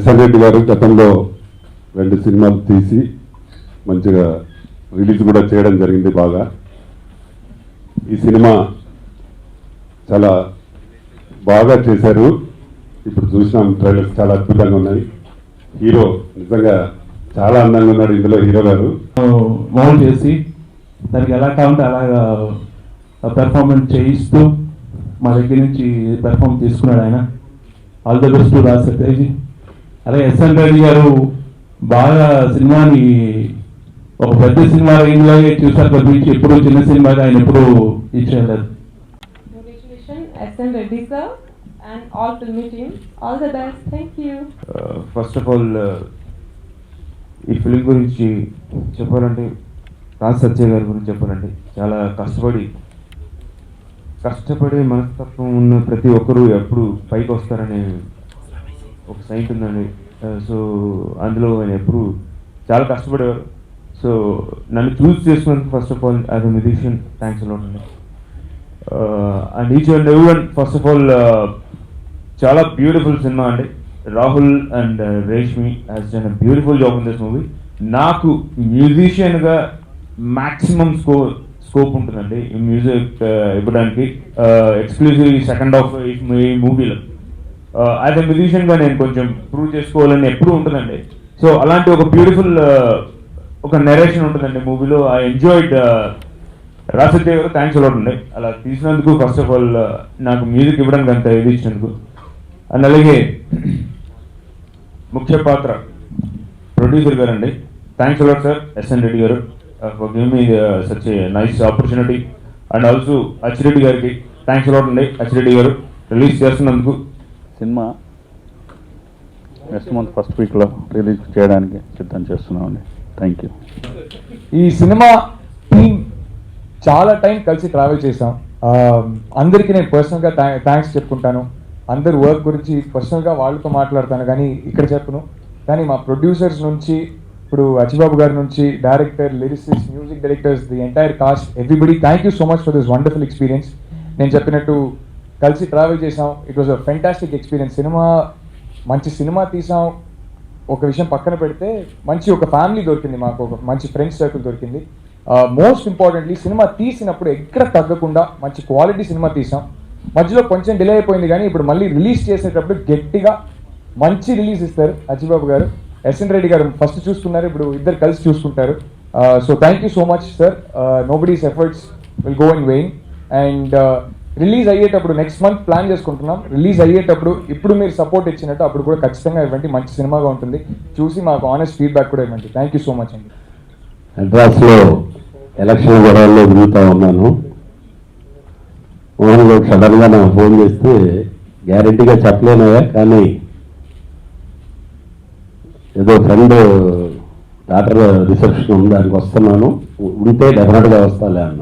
SN Reddy గారు గతంలో 2 సినిమాలు తీసి మంచిగా రిలీజ్ కూడా చేయడం జరిగింది బాగా. ఈ సినిమా చాలా బాగా చేశారు. ఇప్పుడు చూసినాం ట్రైలర్స్ చాలా అద్భుతంగా ఉన్నాయి. హీరో నిజంగా చాలా అందంగా ఉన్నాడు ఇందులో హీరో గారు. మౌల్డ్ చేసి దానికి ఎలా కావాలంటే అలాగా పెర్ఫార్మెన్స్ చేయిస్తూ మా దగ్గర నుంచి పెర్ఫార్మ్ తీసుకున్నాడు ఆయన. All the best Raj Satyaji. అలాగే ఎస్ఎన్ రెడ్డి గారు బాగా సినిమాని ఒక పెద్ద సినిమా రేంజ్లాగే చూసారు తప్పించి ఎప్పుడు చిన్న సినిమాగా ఆయన ఎప్పుడు ఇచ్చేయలేదు. S N Reddy sir and all filmy team, all the best. Thank you. First of all, ఈ ఫిలిం గురించి చెప్పాలంటే రాజ్ సత్య గారి గురించి చెప్పాలంటే చాలా కష్టపడే మనస్తత్వం ఉన్న ప్రతి ఒక్కరూ ఎప్పుడు పైకి వస్తారనే ఒక సైట్ ఉందండి. సో అందులో ఆయన ఎప్పుడు చాలా కష్టపడేవారు. సో నన్ను చూస్ చేసినందుకు first of all as a musician thanks a lot అండి. And each and every one first of all చాలా బ్యూటిఫుల్ సినిమా అండి. Rahul and Reshmi has done a beautiful job in this movie. నాకు మ్యూజిషియన్గా మ్యాక్సిమం స్కోప్ ఉంటుందండి ఈ music ఇవ్వడానికి, exclusive second half ఈ మూవీలో. యాజ్ ఎ మ్యూజిషియన్గా నేను కొంచెం ప్రూవ్ చేసుకోవాలని ఎప్పుడూ ఉంటుందండి. సో అలాంటి ఒక బ్యూటిఫుల్ ఒక నెరేషన్ ఉంటుందండి మూవీలో. I enjoyed. రాజ్ సత్య గారు థ్యాంక్స్ అలాట్ అండి అలా తీసినందుకు. ఫస్ట్ ఆఫ్ ఆల్ నాకు మ్యూజిక్ ఇవ్వడానికి అంత ఇది ఇచ్చినందుకు. అండ్ అలాగే ముఖ్య పాత్ర ప్రొడ్యూసర్ గారు అండి. Thanks a lot sir S N Reddy గారు for giving me such a nice opportunity. And also Achireddy గారికి థ్యాంక్స్ అలాట్ అండి. అచ్చిరెడ్డి గారు రిలీజ్ చేస్తున్నందుకు. సినిమా నెక్స్ట్ మంత్ ఫస్ట్ వీక్లో రిలీజ్ చేయడానికి సిద్ధం చేస్తున్నామండి. Thank you. ఈ సినిమా టీమ్ చాలా టైం కలిసి ట్రావెల్ చేసాం. అందరికీ నేను పర్సనల్గా థ్యాంక్స్ చెప్పుకుంటాను. అందరు వర్క్ గురించి పర్సనల్గా వాళ్ళతో మాట్లాడతాను కానీ ఇక్కడ చెప్పను. కానీ మా ప్రొడ్యూసర్స్ నుంచి ఇప్పుడు అచ్చిబాబు గారి నుంచి director, lyricist, music directors, the entire cost, everybody thank you so much for this wonderful experience. నేను చెప్పినట్టు కలిసి ట్రావెల్ చేసాం. It was a fantastic experience. మంచి సినిమా తీసాం. ఒక విషయం పక్కన పెడితే మంచి ఒక ఫ్యామిలీ దొరికింది మాకు, ఒక మంచి ఫ్రెండ్స్ సర్కిల్ దొరికింది. మోస్ట్ ఇంపార్టెంట్లీ సినిమా తీసినప్పుడు ఎక్కడ తగ్గకుండా మంచి క్వాలిటీ సినిమా తీసాం. మధ్యలో కొంచెం డిలే అయిపోయింది కానీ ఇప్పుడు మళ్ళీ రిలీజ్ చేసేటప్పుడు గట్టిగా మంచి రిలీజ్ ఇస్తారు అచ్చిబాబు గారు. ఎస్ఎన్ రెడ్డి గారు ఫస్ట్ చూస్తున్నారు, ఇప్పుడు ఇద్దరు కలిసి చూసుకుంటారు. So thank you so much sir. Nobody's efforts will go in vein. And release అయ్యేటప్పుడు నెక్స్ట్ మంత్ ప్లాన్ చేసుకుంటున్నాం. రిలీజ్ అయ్యేటప్పుడు ఇప్పుడు మీరు సపోర్ట్ ఇచ్చినట్టు అప్పుడు కూడా ఖచ్చితంగా ఇవ్వండి. మంచి సినిమాగా ఉంటుంది. చూసి మాకు ఆనెస్ట్ ఫీడ్బ్యాక్ కూడా ఇవ్వండి. థ్యాంక్ యూ సో మచ్ అండి. అడ్రాస్లో ఎలక్షన్ గొడవల్లో తిరుగుతూ ఉన్నాను. మోహన్ గారు సడన్గా నాకు ఫోన్ చేస్తే గ్యారెంటీగా చెప్పలేనయా కానీ ఏదో ఫ్రెండ్ డాక్టర్ రిసెప్షన్ ఉంది దానికి వస్తున్నాను, ఉంటే డెఫినెట్గా వస్తాలే అన్న.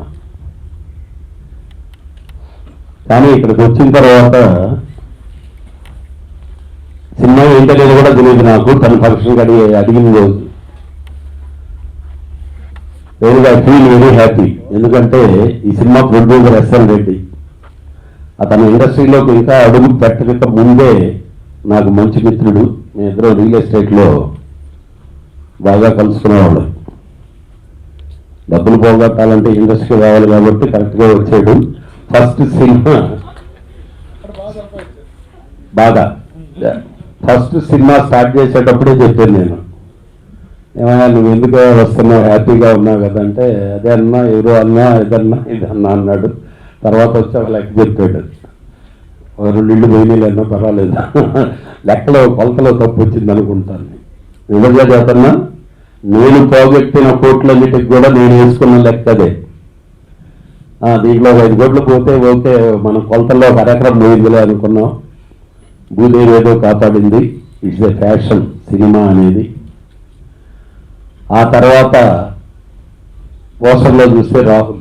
కానీ ఇక్కడికి వచ్చిన తర్వాత సినిమా ఏంటనేది కూడా తెలియదు నాకు. తన ఫంక్షన్ అడిగిన రోజు ఐ ఫీల్ వెరీ హ్యాపీ. ఎందుకంటే ఈ సినిమా ప్రొడ్యూసర్ ఎస్ఎన్ రెడ్డి అతను ఇండస్ట్రీలోకి ఇంకా అడుగు పెట్టక ముందే నాకు మంచి మిత్రుడు. మీ ఇద్దరు రియల్ ఎస్టేట్లో బాగా కలుసుకునేవాళ్ళు. డబ్బులు పోగొట్టాలంటే ఇండస్ట్రీ కావాలి కాబట్టి కరెక్ట్గా వచ్చాడు. First cinema first cinema start చేసేటప్పుడే చెప్పాను నేను, ఏమన్నా నువ్వు ఎందుకు వస్తున్నావు, హ్యాపీగా ఉన్నావు కదా అంటే, అదే అన్నా ఎవరు అన్నా ఇదన్నా ఇదన్నా అన్నాడు. తర్వాత వచ్చి ఒక లెక్క చెప్పాడు. 2 ఇళ్ళు పోయినాయిలన్నా పర్వాలేదు, లెక్కలో కొలతలో తప్పు వచ్చింది అనుకుంటాను. నిజంగా చేతన్నా నేను పోగొట్టిన కోట్లన్నిటికి కూడా నేను వేసుకున్న లెక్కదే. దీంట్లో 5 కోట్లు పోతే ఓకే, మన కొలతల్లో ఒక ఎకరం పోయిందిలే అనుకున్నాం. భూదేవి ఏదో కాపాడింది. ఇట్స్ ఎ ఫ్యాషన్ సినిమా అనేది. ఆ తర్వాత పోస్టర్లో చూస్తే రాహుల్.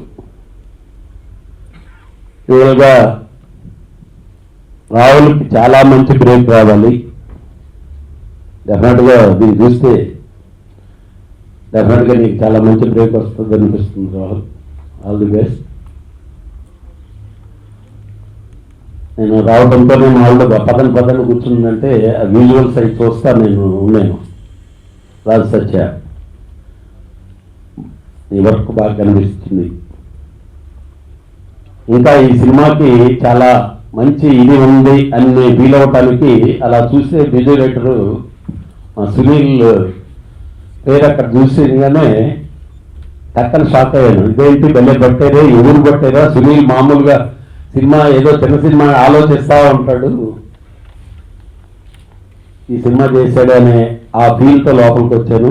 రియల్గా రాహుల్కి చాలా మంచి బ్రేక్ రావాలి. డెఫినెట్గా దీన్ని చూస్తే డెఫినెట్గా నీకు చాలా మంచి బ్రేక్ వస్తుంది అనిపిస్తుంది రాహుల్. All the best. నేను రావడంతోనే మా వాళ్ళు పదన కూర్చుందంటే ఆ విజువల్స్ అవి చూస్తా ఉన్నాను. రాజు సత్య, నీ వర్క్ బాగా కనిపిస్తుంది. ఇంకా ఈ సినిమాకి చాలా మంచి ఇది ఉంది అని ఫీల్ అవ్వటానికి అలా చూస్తే విజయ్ రైటరు సునీల్ పేరు అక్కడ చూసిగానే టక్కన షాక్ అయ్యాను. ఇదేంటి భలే పట్టారే, ఎవరు పట్టారా? సునీల్ మామూలుగా సినిమా ఏదో చిన్న సినిమా ఆలోచిస్తా ఉంటాడు, ఈ సినిమా చేశాడు అనే ఆ ఫీల్తో లోపలికి వచ్చాను.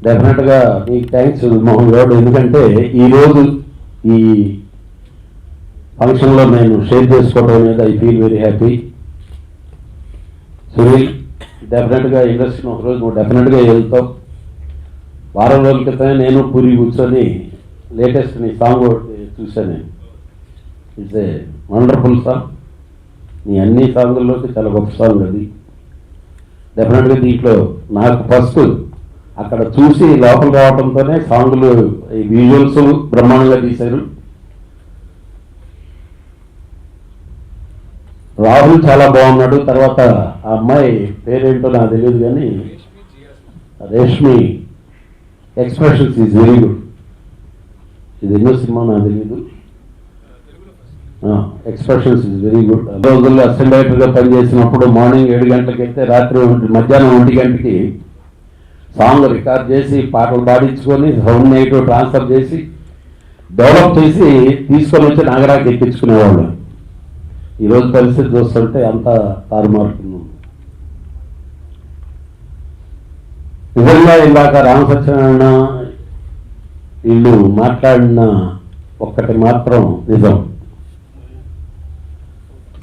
డెఫినెట్గా మీకు థ్యాంక్స్ మోహన్ గౌడ్, ఎందుకంటే ఈరోజు ఈ ఫంక్షన్లో నేను షేర్ చేసుకోవడం అనేది I feel very happy. Sunil, డెఫినెట్గా ఇండస్ట్రీని ఒకరోజు నువ్వు డెఫినెట్గా వెళ్తావు. వారం రోజుల క్రితమే నేను పూరి కూర్చొని లేటెస్ట్ నీ సాంగ్ చూశాను. It's a wonderful song. నీ అన్ని సాంగుల్లోకి చాలా గొప్ప సాంగ్ అది. డెఫినెట్గా దీంట్లో నాకు ఫస్ట్ అక్కడ చూసి లోపల రావడంతోనే సాంగులు ఈ విజువల్స్ బ్రహ్మాండంగా తీశారు. రాహుల్ చాలా బాగున్నాడు. తర్వాత ఆ అమ్మాయి పేరేంటో నాకు తెలియదు కానీ Reshmi expressions is very good. ఇది ఎన్నో సినిమా నాకు తెలియదు. Expressions is very good. రోజుల్లో అసిస్టెంట్ డైరెక్టర్గా పనిచేసినప్పుడు మార్నింగ్ 7 గంటలకు వెళ్తే రాత్రి మధ్యాహ్నం 1 గంటకి సాంగ్ రికార్డ్ చేసి పాటలు పాడించుకొని సౌండ్ నెగిటివ్ ట్రాన్స్ఫర్ చేసి డెవలప్ చేసి తీసుకొని వచ్చి నగరానికి ఎక్కించుకునేవాళ్ళు. ఈరోజు పరిస్థితి చూస్తుంటే అంతా తారుమారుతుంది. నిజంగా ఇందాక రామసత్యనారాయణ వీళ్ళు మాట్లాడిన ఒక్కటి మాత్రం నిజం,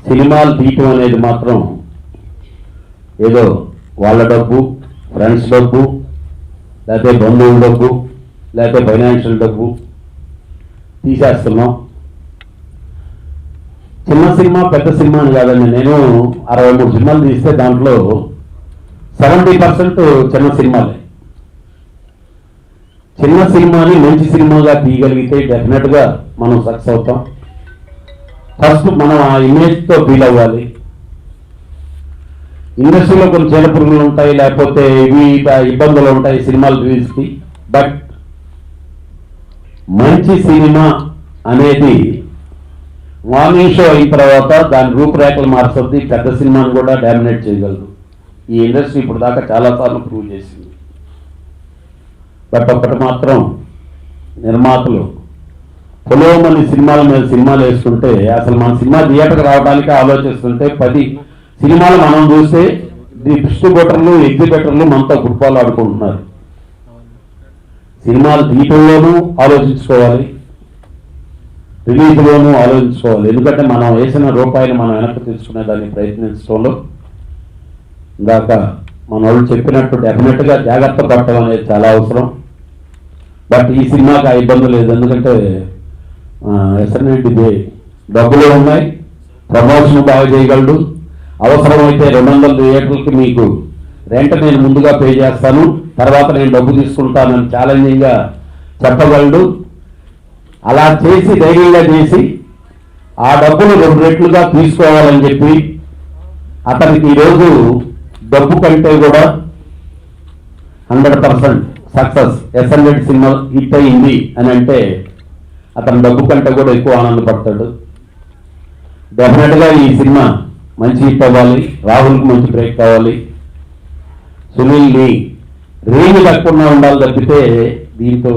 సినిమాలు తీయటం అనేది మాత్రం ఏదో వాళ్ళ డబ్బు, ఫ్రెండ్స్ డబ్బు, లేకపోతే బంధువుల డబ్బు, లేకపోతే ఫైనాన్షియల్ డబ్బు తీసేస్తున్నాం. చిన్న సినిమా పెద్ద సినిమా అని కాదండి. నేను 63 సినిమాలు తీస్తే దాంట్లో 70% చిన్న సినిమాలే. చిన్న సినిమాని మంచి సినిమాగా తీయగలిగితే డెఫినెట్గా మనం సక్సెస్ అవుతాం. ఫస్ట్ మనం ఆ ఇమేజ్తో ఫీల్ అవ్వాలి. ఇండస్ట్రీలో కొన్ని చీలపురుగులు ఉంటాయి, లేకపోతే ఇవి ఇబ్బందులు ఉంటాయి సినిమాలు రిలీజ్కి. బట్ మంచి సినిమా అనేది మార్నింగ్ షో అయిన తర్వాత దాని రూపురేఖలు మార్చుద్ది, పెద్ద సినిమాను కూడా డామినేట్ చేయగలదు. ఈ ఇండస్ట్రీ ఇప్పుడు దాకా చాలాసార్లు ప్రూవ్ చేసింది. బట్ ఒక్కటి మాత్రం, నిర్మాతలు పొలోమని సినిమాల మీద సినిమాలు వేసుకుంటే అసలు మన సినిమా థియేటర్కి రావడానికి ఆలోచిస్తుంటే 10 సినిమాలు మనం చూస్తే డిస్ట్రిబ్యూటర్లు ఎగ్జిబిటర్లు మనతో ఫుట్బాల్ ఆడుకుంటున్నారు. సినిమాలు తీయటంలోనూ ఆలోచించుకోవాలి, రిలీజ్లోనూ ఆలోచించుకోవాలి. ఎందుకంటే మనం వేసిన రూపాయిని మనం వెనక్కి తీసుకునే దాన్ని ప్రయత్నించడంలో ఇందాక మన వాళ్ళు చెప్పినట్టు డెఫినెట్గా జాగ్రత్త పడటం అనేది చాలా అవసరం. బట్ ఈ సినిమాకి ఆ ఇబ్బంది లేదు, ఎందుకంటే ఎస్ఎన్ఐటి డబ్బులు ఉన్నాయి, ప్రమోషన్ బాగా చేయగలడు. అవసరమైతే 200 థియేటర్లకి మీకు రెంట్ నేను ముందుగా పే చేస్తాను, తర్వాత నేను డబ్బు తీసుకుంటానని ఛాలెంజింగ్గా చెప్పగలడు. అలా చేసి ధైర్యంగా చేసి ఆ డబ్బులు 2 రెట్లుగా తీసుకోవాలని చెప్పి అతనికి ఈరోజు డబ్బు కంటే కూడా 100% సక్సెస్. ఎస్ఎన్ఐటి సినిమా హిట్ అయింది అని అంటే అతను డబ్బు కంటే కూడా ఎక్కువ ఆనందపడతాడు. డెఫినెట్గా ఈ సినిమా మంచి హిట్ అవ్వాలి, రాహుల్కి మంచి బ్రేక్ కావాలి, సునీల్ని రేంజ్ లేకుండా ఉండాలి తప్పితే దీంతో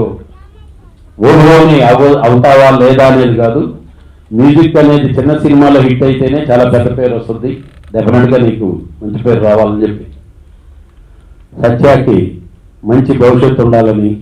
ఓడిలోని అవుతావా లేదా అనేది కాదు. మ్యూజిక్ అనేది చిన్న సినిమాలో హిట్ అయితేనే చాలా పెద్ద పేరు వస్తుంది. డెఫినెట్గా నీకు మంచి పేరు రావాలని చెప్పి సత్యాకి మంచి భవిష్యత్తు ఉండాలని